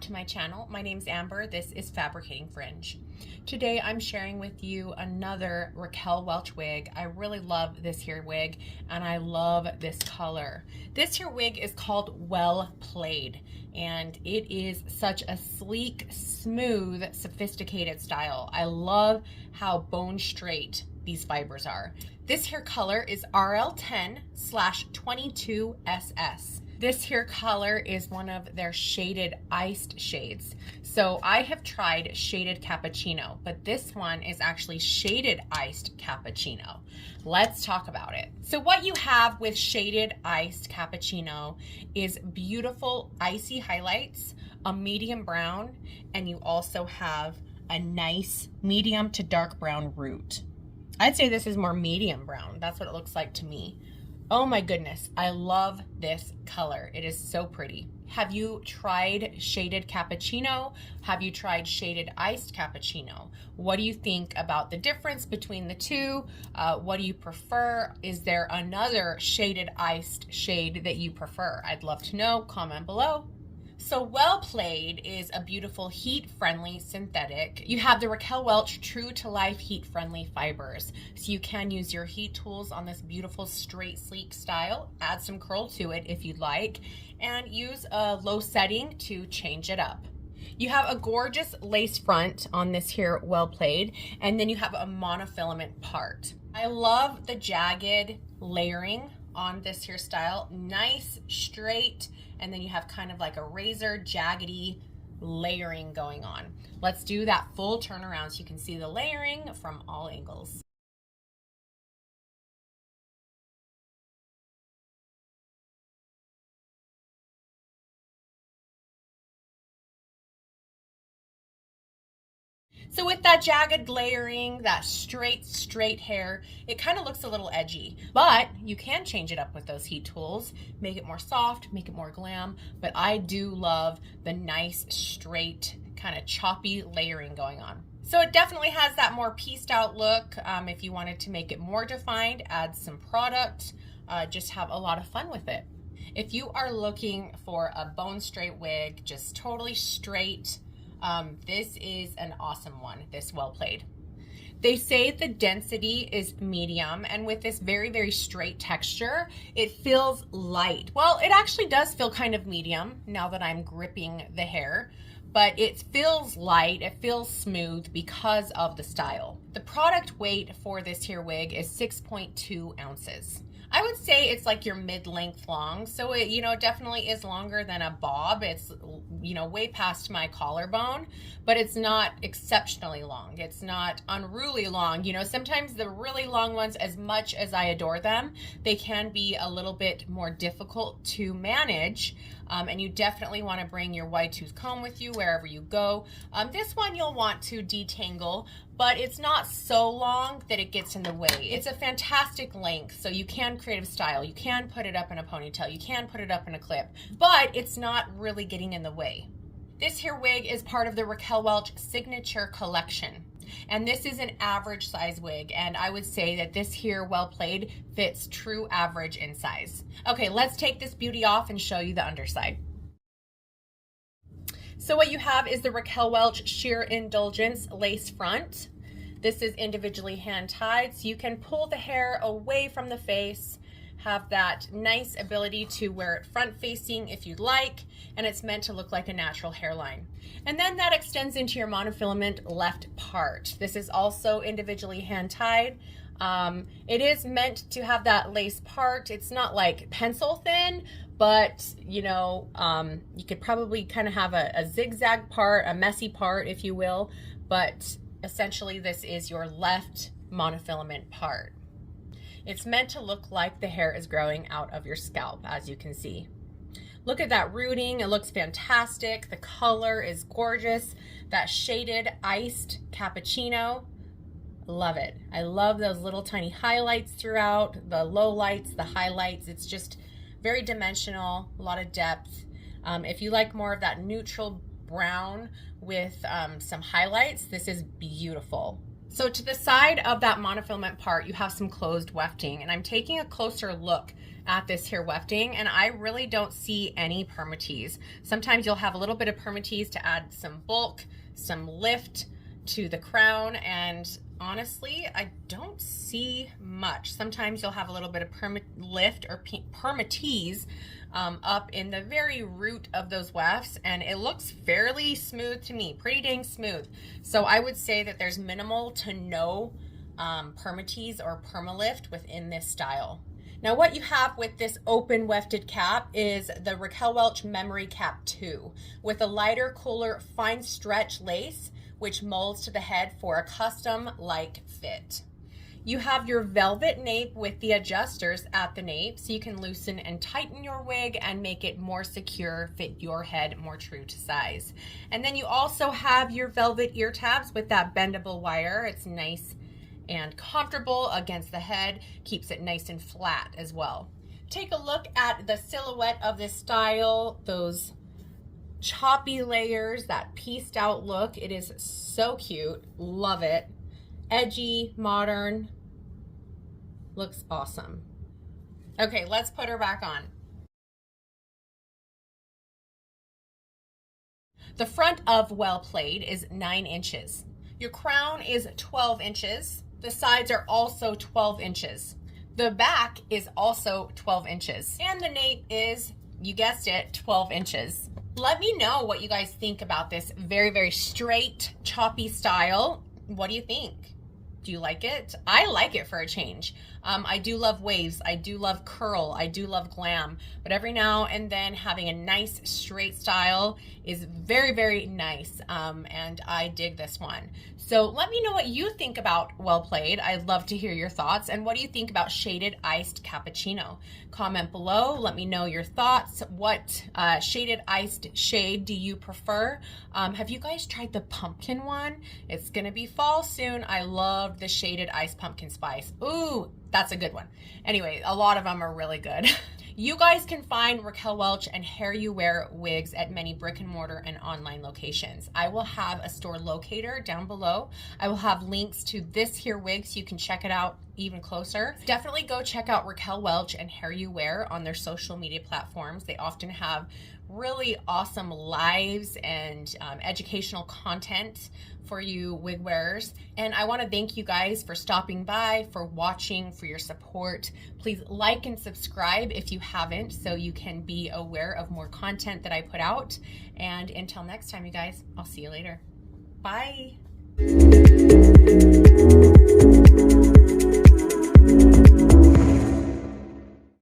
to my channel. My name's Amber. This is Fabricating Fringe. Today I'm sharing with you another Raquel Welch wig. I really love this here wig and I love this color. This here wig is called Well Played and it is such a sleek, smooth, sophisticated style. I love how bone straight these fibers are. This here color is RL10/22SS. This here color is one of their shaded iced shades. So I have tried shaded cappuccino, but this one is actually shaded iced cappuccino. Let's talk about it. So what you have with shaded iced cappuccino is beautiful icy highlights, a medium brown, and you also have a nice medium to dark brown root. I'd say this is more medium brown. That's what it looks like to me. Oh my goodness, I love this color. It is so pretty. Have you tried shaded cappuccino? Have you tried shaded iced cappuccino? What do you think about the difference between the two? What do you prefer? Is there another shaded iced shade that you prefer? I'd love to know. Comment below. So Well Played is a beautiful heat-friendly synthetic. You have the Raquel Welch True to Life heat-friendly fibers. So you can use your heat tools on this beautiful straight sleek style, add some curl to it if you'd like, and use a low setting to change it up. You have a gorgeous lace front on this here Well Played, and then you have a monofilament part. I love the jagged layering on this here style. Nice, straight, and then you have kind of like a razor jaggedy layering going on. Let's do that full turnaround so you can see the layering from all angles. So with that jagged layering, that straight hair, it kind of looks a little edgy, but you can change it up with those heat tools, make it more soft, make it more glam, but I do love the nice, straight, kind of choppy layering going on. So it definitely has that more pieced out look. If you wanted to make it more defined, add some product, just have a lot of fun with it. If you are looking for a bone straight wig, just totally straight, this is an awesome one, this Well Played. They say the density is medium, and with this very, very straight texture, it feels light. Well, it actually does feel kind of medium now that I'm gripping the hair, but it feels light, it feels smooth because of the style. The product weight for this here wig is 6.2 ounces. I would say it's like your mid-length long, so it, it definitely is longer than a bob. It's, way past my collarbone, but it's not exceptionally long. It's not unruly long. Sometimes the really long ones, as much as I adore them, they can be a little bit more difficult to manage, and you definitely want to bring your wide tooth comb with you wherever you go. This one you'll want to detangle, but it's not so long that it gets in the way. It's a fantastic length, so you can create a style. You can put it up in a ponytail. You can put it up in a clip, but it's not really getting in the way. This here wig is part of the Raquel Welch Signature Collection, and this is an average size wig, and I would say that this here Well Played fits true average in size. Okay, let's take this beauty off and show you the underside. So what you have is the Raquel Welch Sheer Indulgence lace front. This is individually hand tied, so you can pull the hair away from the face, have that nice ability to wear it front facing if you'd like, and it's meant to look like a natural hairline. And then that extends into your monofilament left part. This is also individually hand tied. It is meant to have that lace part. It's not like pencil thin, but you could probably kind of have a zigzag part, a messy part, if you will, but essentially this is your left monofilament part. It's meant to look like the hair is growing out of your scalp, as you can see. Look at that rooting, it looks fantastic. The color is gorgeous. That shaded iced cappuccino, love it. I love those little tiny highlights throughout, the low lights, the highlights. It's just very dimensional, a lot of depth. If you like more of that neutral brown with some highlights, this is beautiful. So to the side of that monofilament part, you have some closed wefting, and I'm taking a closer look at this here wefting, and I really don't see any permatease. Sometimes you'll have a little bit of permatease to add some bulk, some lift to the crown, and honestly, I don't see much. Sometimes you'll have a little bit of lift or permatease up in the very root of those wefts, and it looks fairly smooth to me, pretty dang smooth. So I would say that there's minimal to no permatease or permalift within this style. Now what you have with this open wefted cap is the Raquel Welch Memory Cap 2 with a lighter, cooler, fine stretch lace which molds to the head for a custom-like fit. You have your velvet nape with the adjusters at the nape so you can loosen and tighten your wig and make it more secure, fit your head more true to size. And then you also have your velvet ear tabs with that bendable wire. It's nice and comfortable against the head, keeps it nice and flat as well. Take a look at the silhouette of this style, those choppy layers, that pieced out look. It is so cute, love it. Edgy, modern, looks awesome. Okay, let's put her back on. The front of Well Played is 9 inches. Your crown is 12 inches. The sides are also 12 inches. The back is also 12 inches. And the nape is, you guessed it, 12 inches. Let me know what you guys think about this very, very straight, choppy style. What do you think? Do you like it? I like it for a change. I do love waves. I do love curl. I do love glam. But every now and then having a nice straight style is very, very nice. And I dig this one. So let me know what you think about Well Played. I'd love to hear your thoughts. And what do you think about shaded iced cappuccino? Comment below. Let me know your thoughts. What shaded iced shade do you prefer? Have you guys tried the pumpkin one? It's gonna be fall soon. I love the shaded iced pumpkin spice. Ooh, that's a good one. Anyway, a lot of them are really good. You guys can find Raquel Welch and Hair You Wear wigs at many brick and mortar and online locations. I will have a store locator down below. I will have links to this here wig so you can check it out even closer. Definitely go check out Raquel Welch and Hair You Wear on their social media platforms. They often have really awesome lives and educational content for you wig wearers. And I want to thank you guys for stopping by, for watching, for your support. Please like and subscribe if you haven't so you can be aware of more content that I put out. And until next time, you guys, I'll see you later. Bye.